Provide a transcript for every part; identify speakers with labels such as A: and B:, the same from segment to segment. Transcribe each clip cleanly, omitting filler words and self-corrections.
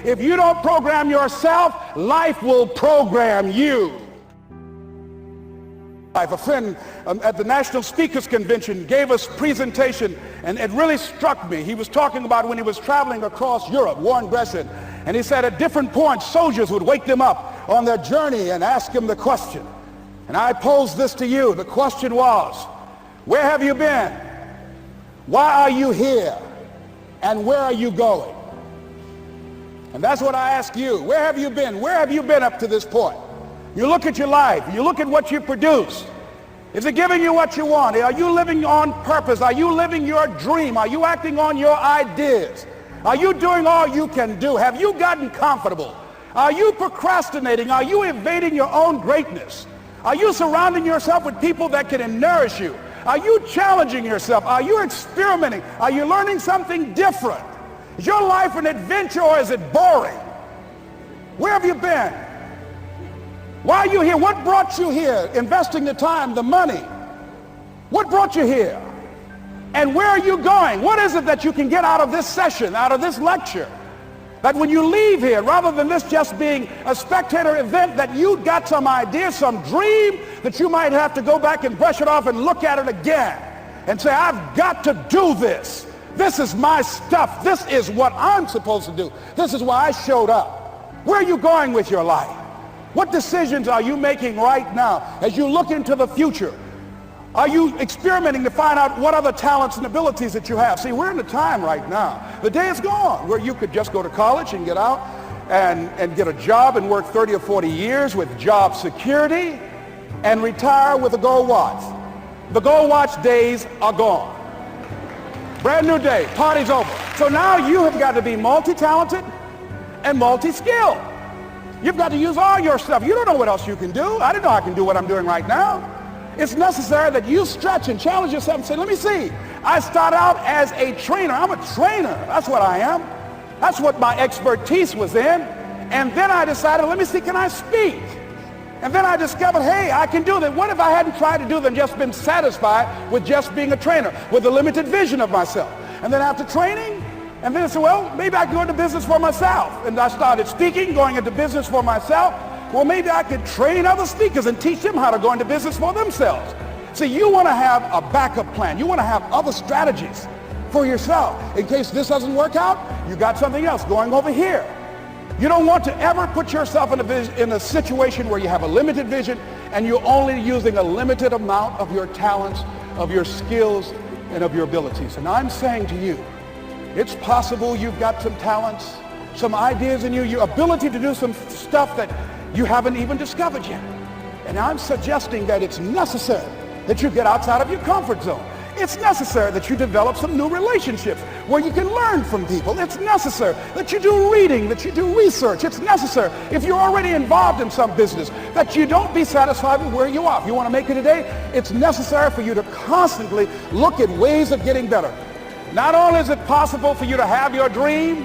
A: If you don't program yourself, life will program you. A friend at the National Speakers Convention gave us a presentation, and it really struck me. He was talking about when he was traveling across Europe, Warren Gresham, and he said at different points soldiers would wake them up on their journey and ask him the question. And I posed this to you. The question was, where have you been? Why are you here? And where are you going? And that's what I ask you. Where have you been? Where have you been up to this point? You look at your life. You look at what you produce. Is it giving you what you want? Are you living on purpose? Are you living your dream? Are you acting on your ideas? Are you doing all you can do? Have you gotten comfortable? Are you procrastinating? Are you evading your own greatness? Are you surrounding yourself with people that can nourish you? Are you challenging yourself? Are you experimenting? Are you learning something different? Is your life an adventure, or is it boring? Where have you been? Why are you here? What brought you here? Investing the time, the money. What brought you here? And where are you going? What is it that you can get out of this session, out of this lecture? That when you leave here, rather than this just being a spectator event, that you got some idea, some dream, that you might have to go back and brush it off and look at it again and say, I've got to do this. This is my stuff. This is what I'm supposed to do. This is why I showed up. Where are you going with your life? What decisions are you making right now as you look into the future? Are you experimenting to find out what other talents and abilities that you have? See, we're in a time right now. The day is gone where you could just go to college and get out and get a job and work 30 or 40 years with job security and retire with a gold watch. The gold watch days are gone. Brand new day, party's over. So now you have got to be multi-talented and multi-skilled. You've got to use all your stuff. You don't know what else you can do. I didn't know I can do what I'm doing right now. It's necessary that you stretch and challenge yourself and say, let me see. I started out as a trainer. I'm a trainer. That's what I am. That's what my expertise was in. And then I decided, let me see, can I speak? And then I discovered, hey, I can do that. What if I hadn't tried to do that and just been satisfied with just being a trainer, with a limited vision of myself? And then after training, and then I said, well, maybe I can go into business for myself. And I started speaking, going into business for myself. Well, maybe I could train other speakers and teach them how to go into business for themselves. See, you want to have a backup plan. You want to have other strategies for yourself. In case this doesn't work out, you got something else going over here. You don't want to ever put yourself in a situation where you have a limited vision and you're only using a limited amount of your talents, of your skills, and of your abilities. And I'm saying to you, it's possible you've got some talents, some ideas in you, your ability to do some stuff that you haven't even discovered yet. And I'm suggesting that it's necessary that you get outside of your comfort zone. It's necessary that you develop some new relationships where you can learn from people. It's necessary that you do reading, that you do research. It's necessary, if you're already involved in some business, that you don't be satisfied with where you are. If you want to make it today, it's necessary for you to constantly look at ways of getting better. Not only is it possible for you to have your dream,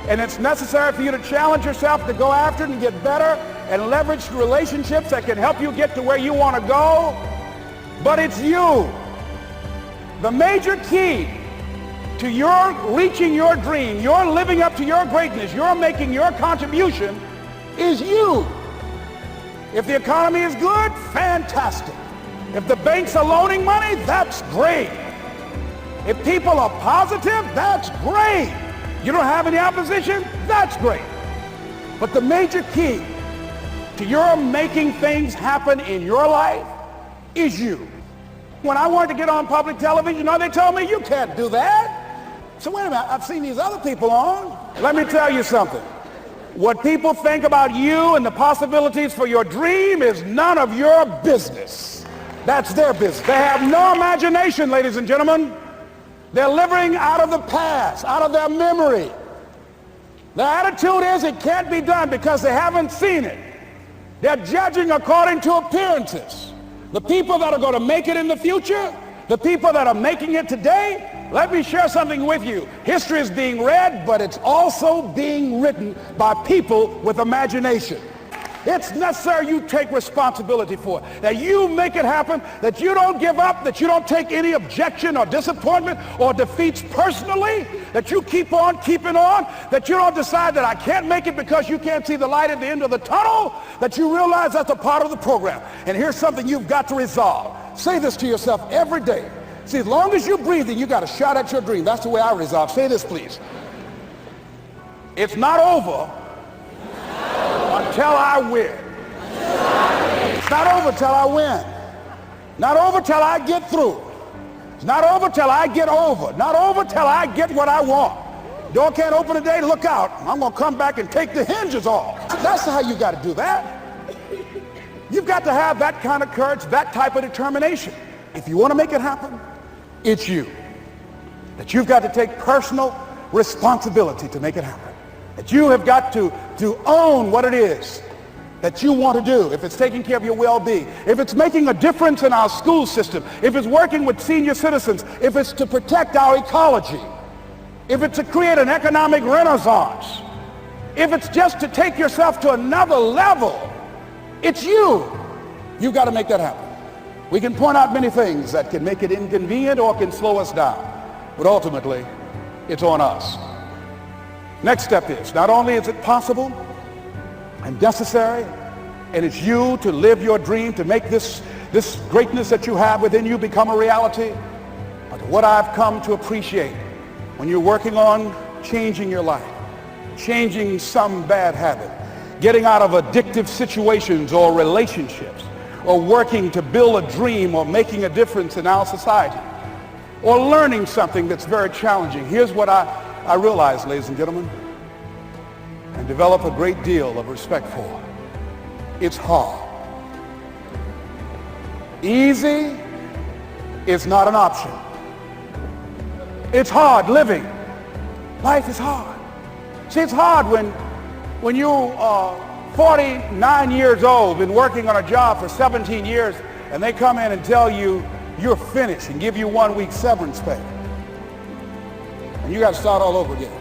A: and it's necessary for you to challenge yourself to go after it and get better and leverage relationships that can help you get to where you want to go, but it's you. The major key to your reaching your dream, your living up to your greatness, your making your contribution is you. If the economy is good, fantastic. If the banks are loaning money, that's great. If people are positive, that's great. You don't have any opposition, that's great. But the major key to your making things happen in your life is you. When I wanted to get on public television, they told me, you can't do that. So wait a minute, I've seen these other people on. Let me tell you something. What people think about you and the possibilities for your dream is none of your business. That's their business. They have no imagination, ladies and gentlemen. They're living out of the past, out of their memory. Their attitude is it can't be done because they haven't seen it. They're judging according to appearances. The people that are going to make it in the future, the people that are making it today, let me share something with you. History is being read, but it's also being written by people with imagination. It's necessary you take responsibility for it, that you make it happen, that you don't give up, that you don't take any objection or disappointment or defeats personally, that you keep on keeping on, that you don't decide that I can't make it because you can't see the light at the end of the tunnel, that you realize that's a part of the program. And here's something you've got to resolve. Say this to yourself every day. See, as long as you're breathing, you got a shot at your dream. That's the way I resolve. Say this, please. It's not over until I win. It's not over till I win. Not over till I get through. It's not over till I get over. Not over till I get what I want. Door can't open today, look out. I'm going to come back and take the hinges off. That's how you got to do that. You've got to have that kind of courage, that type of determination. If you want to make it happen, it's you. That you've got to take personal responsibility to make it happen. That you have got to own what it is that you want to do. If it's taking care of your well-being, if it's making a difference in our school system, if it's working with senior citizens, if it's to protect our ecology, if it's to create an economic renaissance, if it's just to take yourself to another level, it's you. You've got to make that happen. We can point out many things that can make it inconvenient or can slow us down, but ultimately, it's on us. Next step is, not only is it possible and necessary, and it's you to live your dream, to make this greatness that you have within you become a reality, but what I've come to appreciate when you're working on changing your life, changing some bad habit, getting out of addictive situations or relationships, or working to build a dream or making a difference in our society, or learning something that's very challenging. Here's what I realize, ladies and gentlemen, and develop a great deal of respect for. It's hard. Easy is not an option. It's hard living. Life is hard. See, it's hard when you are 49 years old, been working on a job for 17 years, and they come in and tell you you're finished and give you 1 week severance pay. And you got to start all over again.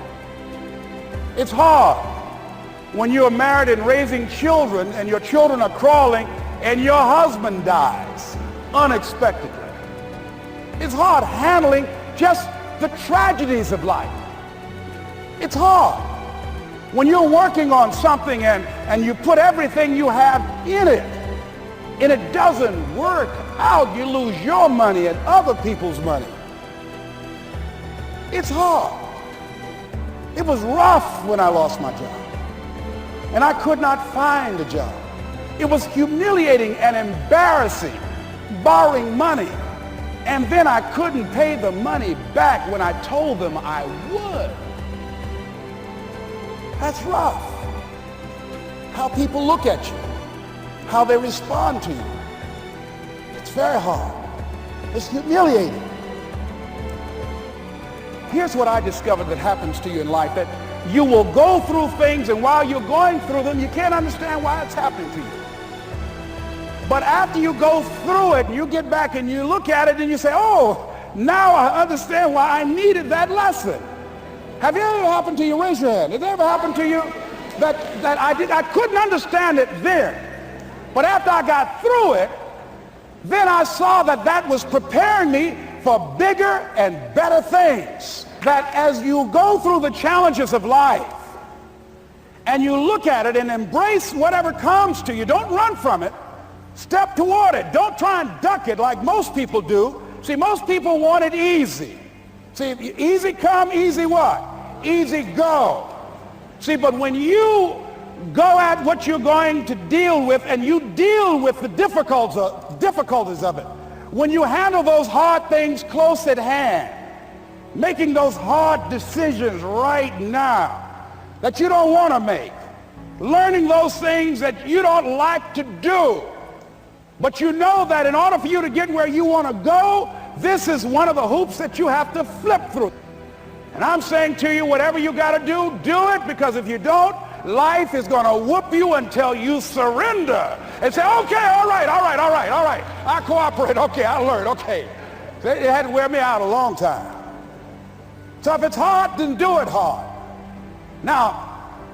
A: It's hard when you're married and raising children and your children are crawling and your husband dies unexpectedly. It's hard handling just the tragedies of life. It's hard when you're working on something and you put everything you have in it and it doesn't work out. You lose your money and other people's money. It's hard. It was rough when I lost my job and I could not find a job. It was humiliating and embarrassing, borrowing money, and then I couldn't pay the money back when I told them I would. That's rough. How people look at you, how they respond to you. It's very hard. It's humiliating. Here's what I discovered that happens to you in life, that you will go through things, and while you're going through them, you can't understand why it's happening to you. But after you go through it, you get back and you look at it and you say, oh, now I understand why I needed that lesson. Have you ever happened to you? Raise your hand. Has it ever happened to you that I couldn't understand it then, but after I got through it, then I saw that was preparing me for bigger and better things. That as you go through the challenges of life and you look at it and embrace whatever comes to you, don't run from it. Step toward it. Don't try and duck it like most people do. See, most people want it easy. See, easy come, easy what? Easy go. See, but when you go at what you're going to deal with and you deal with the difficulties of it, when you handle those hard things close at hand, making those hard decisions right now that you don't want to make, learning those things that you don't like to do, but you know that in order for you to get where you want to go, this is one of the hoops that you have to flip through. And I'm saying to you, whatever you got to do, do it, because if you don't, life is going to whoop you until you surrender and say, okay, all right, I cooperate, okay, I learned, okay. It had to wear me out a long time. So if it's hard, then do it hard. Now,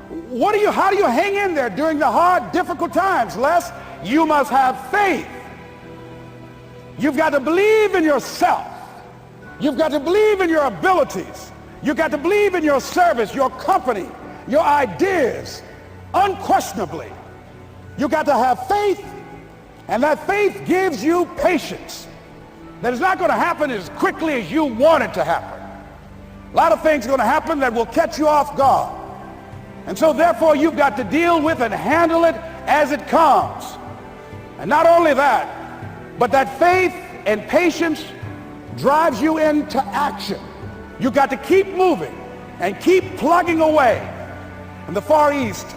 A: How do you hang in there during the hard, difficult times? Les, you must have faith. You've got to believe in yourself. You've got to believe in your abilities. You've got to believe in your service, your company, your ideas, unquestionably. You've got to have faith, and that faith gives you patience. That it's not going to happen as quickly as you want it to happen. A lot of things are going to happen that will catch you off guard. And so therefore you've got to deal with and handle it as it comes. And not only that, but that faith and patience drives you into action. You've got to keep moving and keep plugging away. In the Far East,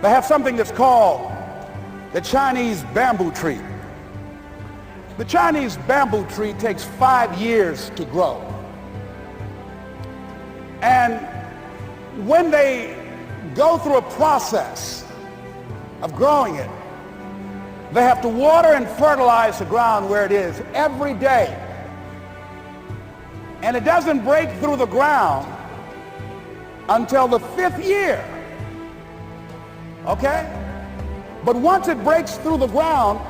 A: they have something that's called the Chinese bamboo tree. The Chinese bamboo tree takes 5 years to grow. And when they go through a process of growing it, they have to water and fertilize the ground where it is every day. And it doesn't break through the ground until the 5th year. Okay? But once it breaks through the ground,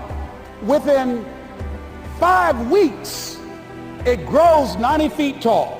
A: within 5 weeks, it grows 90 feet tall.